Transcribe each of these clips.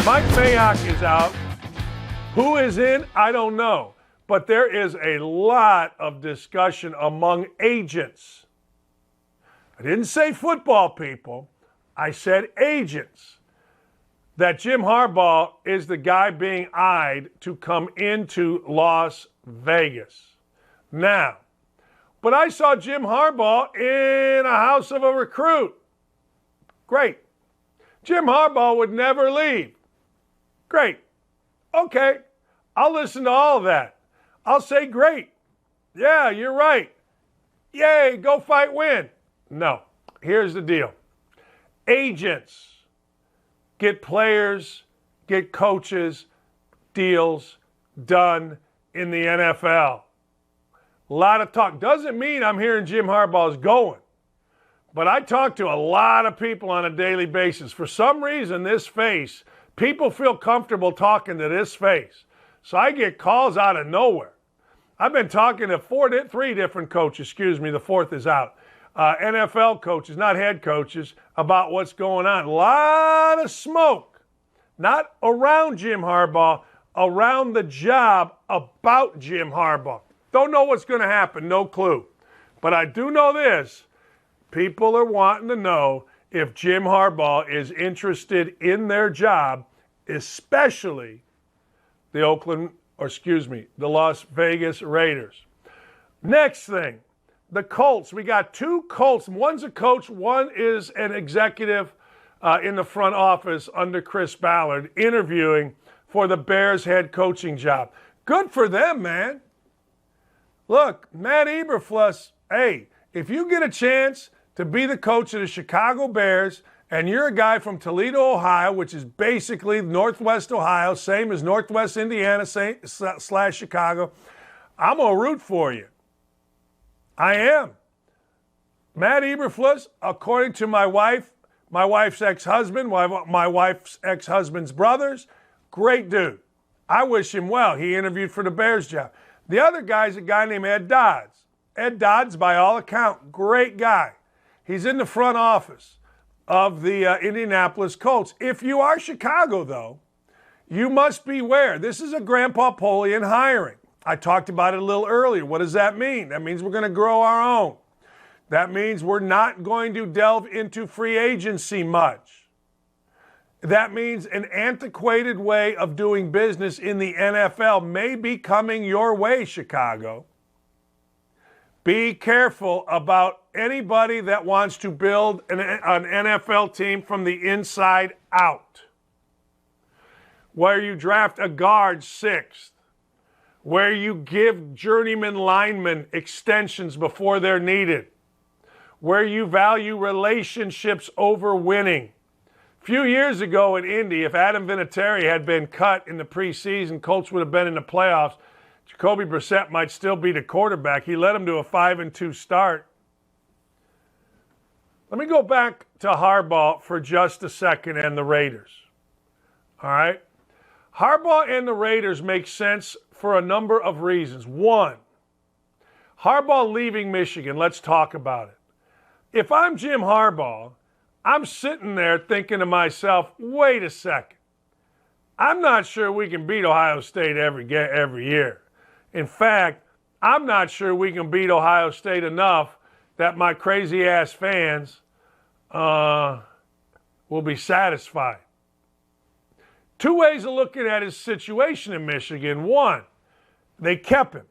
Mike Mayock is out. Who is in? I don't know. But there is a lot of discussion among agents. I didn't say football people. I said agents. That Jim Harbaugh is the guy being eyed to come into Las Vegas. Now, but I saw Jim Harbaugh in a house of a recruit. Great. Jim Harbaugh would never leave. Great. Okay. I'll listen to all of that. I'll say, great. Yeah, you're right. Yay, go fight, win. No. Here's the deal. Agents get players, get coaches, deals done in the NFL. A lot of talk. Doesn't mean I'm hearing Jim Harbaugh's going. But I talk to a lot of people on a daily basis. For some reason, this face, people feel comfortable talking to this face. So I get calls out of nowhere. I've been talking to three different coaches, the fourth is out, NFL coaches, not head coaches, about what's going on. A lot of smoke, not around Jim Harbaugh, around the job about Jim Harbaugh. Don't know what's going to happen, no clue. But I do know this. People are wanting to know if Jim Harbaugh is interested in their job, especially the Las Vegas Raiders. Next thing, the Colts. We got two Colts. One's a coach, one is an executive in the front office under Chris Ballard, interviewing for the Bears head coaching job. Good for them, man. Look, Matt Eberflus, hey, if you get a chance to be the coach of the Chicago Bears, and you're a guy from Toledo, Ohio, which is basically Northwest Ohio, same as Northwest Indiana / Chicago, I'm going to root for you. I am. Matt Eberflus, according to my wife's ex-husband, my wife's ex-husband's brothers, great dude. I wish him well. He interviewed for the Bears job. The other guy's a guy named Ed Dodds. Ed Dodds, by all accounts, great guy. He's in the front office of the Indianapolis Colts. If you are Chicago, though, you must beware. This is a Grandpa Polian hiring. I talked about it a little earlier. What does that mean? That means we're going to grow our own. That means we're not going to delve into free agency much. That means an antiquated way of doing business in the NFL may be coming your way, Chicago. Be careful about anybody that wants to build an NFL team from the inside out, where you draft a guard 6th, where you give journeyman linemen extensions before they're needed, where you value relationships over winning. A few years ago in Indy, if Adam Vinatieri had been cut in the preseason, Colts would have been in the playoffs. Jacoby Brissett might still be the quarterback. He led him to a 5-2 start. Let me go back to Harbaugh for just a second and the Raiders. All right? Harbaugh and the Raiders make sense for a number of reasons. One, Harbaugh leaving Michigan. Let's talk about it. If I'm Jim Harbaugh, I'm sitting there thinking to myself, wait a second. I'm not sure we can beat Ohio State every year. In fact, I'm not sure we can beat Ohio State enough that my crazy-ass fans will be satisfied. Two ways of looking at his situation in Michigan. One, they kept him,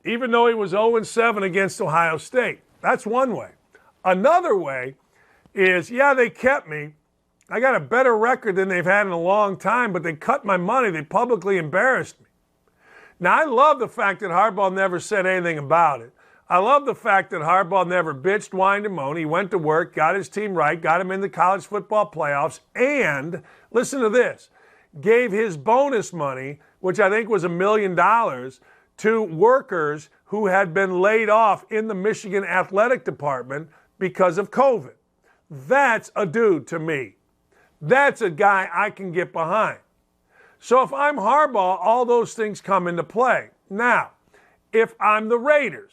even though he was 0-7 against Ohio State. That's one way. Another way is, yeah, they kept me. I got a better record than they've had in a long time, but they cut my money. They publicly embarrassed me. Now, I love the fact that Harbaugh never said anything about it. I love the fact that Harbaugh never bitched, whined, and moaned. He went to work, got his team right, got him in the college football playoffs, and, listen to this, gave his bonus money, which I think was $1 million, to workers who had been laid off in the Michigan athletic department because of COVID. That's a dude to me. That's a guy I can get behind. So if I'm Harbaugh, all those things come into play. Now, if I'm the Raiders,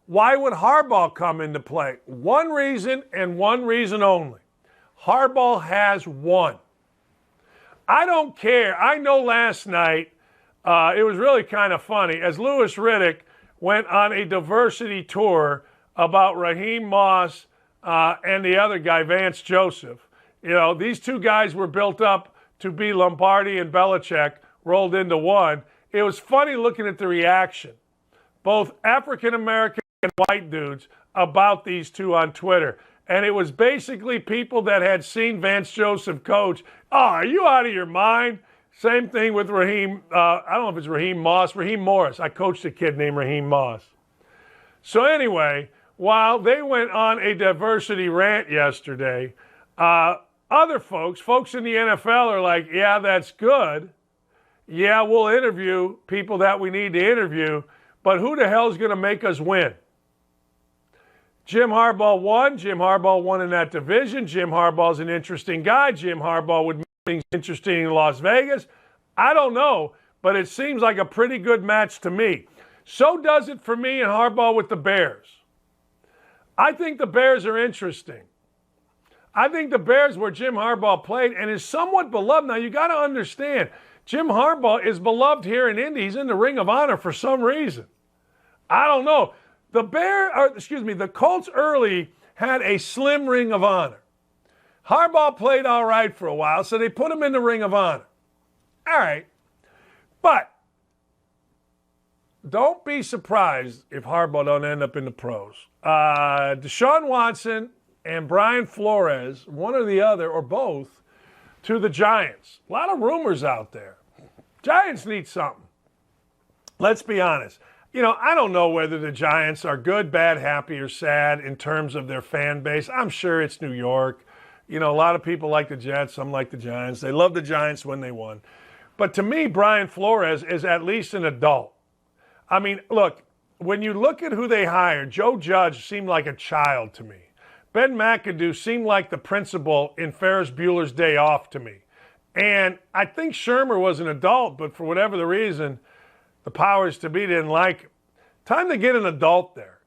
why would Harbaugh come into play? One reason and one reason only. Harbaugh has won. I don't care. I know last night it was really kind of funny as Louis Riddick went on a diversity tour about Raheem Moss and the other guy, Vance Joseph. You know, these two guys were built up to be Lombardi and Belichick rolled into one. It was funny looking at the reaction, both African-American and white dudes, about these two on Twitter. And it was basically people that had seen Vance Joseph coach. Oh, are you out of your mind? Same thing with Raheem. I don't know if it's Raheem Moss, Raheem Morris. I coached a kid named Raheem Moss. So anyway, while they went on a diversity rant yesterday, other folks in the NFL are like, yeah, that's good. Yeah, we'll interview people that we need to interview, but who the hell is going to make us win? Jim Harbaugh won. Jim Harbaugh won in that division. Jim Harbaugh's an interesting guy. Jim Harbaugh would make things interesting in Las Vegas. I don't know, but it seems like a pretty good match to me. So does it for me and Harbaugh with the Bears. I think the Bears are interesting. I think the Bears, where Jim Harbaugh played and is somewhat beloved. Now, you got to understand, Jim Harbaugh is beloved here in Indy. He's in the Ring of Honor for some reason. I don't know. The Colts early had a slim Ring of Honor. Harbaugh played all right for a while, so they put him in the Ring of Honor. All right. But don't be surprised if Harbaugh don't end up in the pros. Deshaun Watson and Brian Flores, one or the other, or both, to the Giants. A lot of rumors out there. Giants need something. Let's be honest. You know, I don't know whether the Giants are good, bad, happy, or sad in terms of their fan base. I'm sure it's New York. You know, a lot of people like the Jets. Some like the Giants. They love the Giants when they won. But to me, Brian Flores is at least an adult. I mean, look, when you look at who they hired, Joe Judge seemed like a child to me. Ben McAdoo seemed like the principal in Ferris Bueller's Day Off to me. And I think Shermer was an adult, but for whatever the reason, the powers to be didn't like him. Time to get an adult there.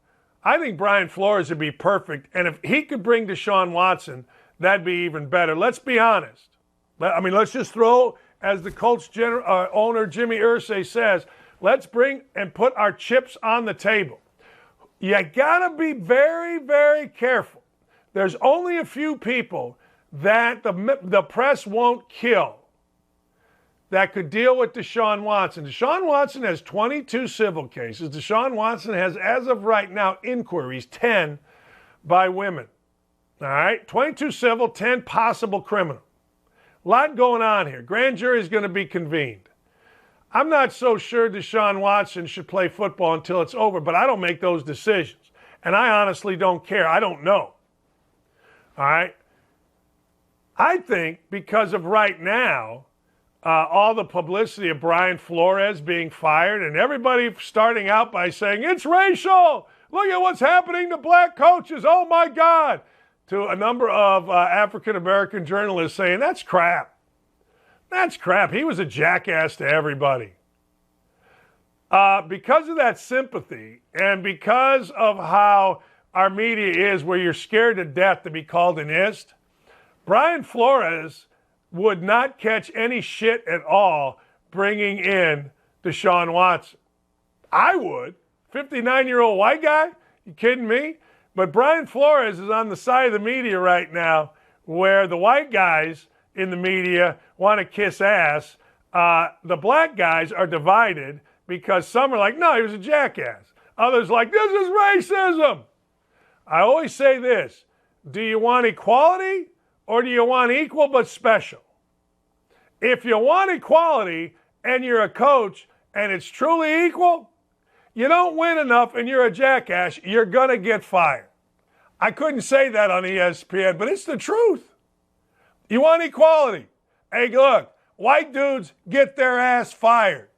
I think Brian Flores would be perfect, and if he could bring Deshaun Watson, that'd be even better. Let's be honest. I mean, let's just throw, as the Colts owner Jimmy Irsay says, let's bring and put our chips on the table. You got to be very, very careful. There's only a few people that the press won't kill that could deal with Deshaun Watson. Deshaun Watson has 22 civil cases. Deshaun Watson has, as of right now, inquiries, 10 by women. All right? 22 civil, 10 possible criminal. A lot going on here. Grand jury is going to be convened. I'm not so sure Deshaun Watson should play football until it's over, but I don't make those decisions. And I honestly don't care. I don't know. All right? I think because of right now, all the publicity of Brian Flores being fired and everybody starting out by saying, it's racial. Look at what's happening to black coaches. Oh, my God. To a number of African-American journalists saying, that's crap. That's crap. He was a jackass to everybody. Because of that sympathy and because of how our media is, where you're scared to death to be called an ist, Brian Flores would not catch any shit at all bringing in Deshaun Watson. I would. 59-year-old white guy? You kidding me? But Brian Flores is on the side of the media right now where the white guys in the media want to kiss ass. The black guys are divided because some are like, no, he was a jackass. Others like, this is racism. I always say this. Do you want equality or do you want equal but special? If you want equality and you're a coach and it's truly equal, you don't win enough and you're a jackass, you're going to get fired. I couldn't say that on ESPN, but it's the truth. You want equality. Hey, look, white dudes get their ass fired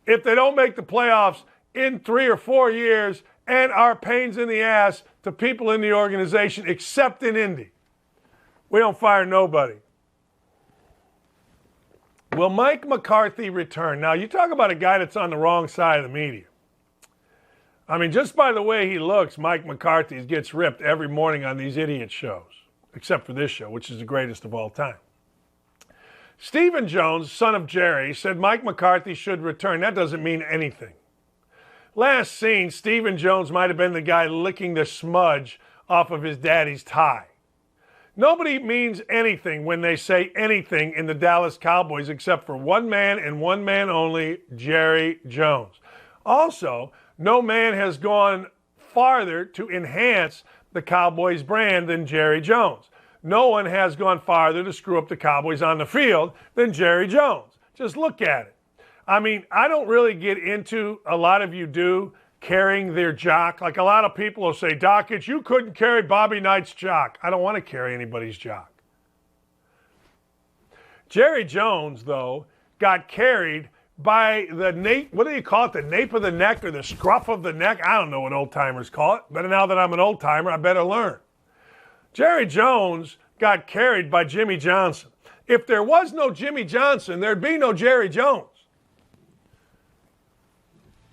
if they don't make the playoffs in 3 or 4 years and are pains in the ass to people in the organization, except in Indy. We don't fire nobody. Will Mike McCarthy return? Now, you talk about a guy that's on the wrong side of the media. I mean, just by the way he looks, Mike McCarthy gets ripped every morning on these idiot shows, except for this show, which is the greatest of all time. Stephen Jones, son of Jerry, said Mike McCarthy should return. That doesn't mean anything. Last seen, Stephen Jones might have been the guy licking the smudge off of his daddy's tie. Nobody means anything when they say anything in the Dallas Cowboys except for one man and one man only, Jerry Jones. Also, no man has gone farther to enhance the Cowboys brand than Jerry Jones. No one has gone farther to screw up the Cowboys on the field than Jerry Jones. Just look at it. I mean, I don't really get into, a lot of you do, carrying their jock. Like a lot of people will say, Dakich, you couldn't carry Bobby Knight's jock. I don't want to carry anybody's jock. Jerry Jones, though, got carried by the nape, what do you call it, the nape of the neck or the scruff of the neck? I don't know what old-timers call it, but now that I'm an old-timer, I better learn. Jerry Jones got carried by Jimmy Johnson. If there was no Jimmy Johnson, there'd be no Jerry Jones.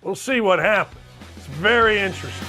We'll see what happens. It's very interesting.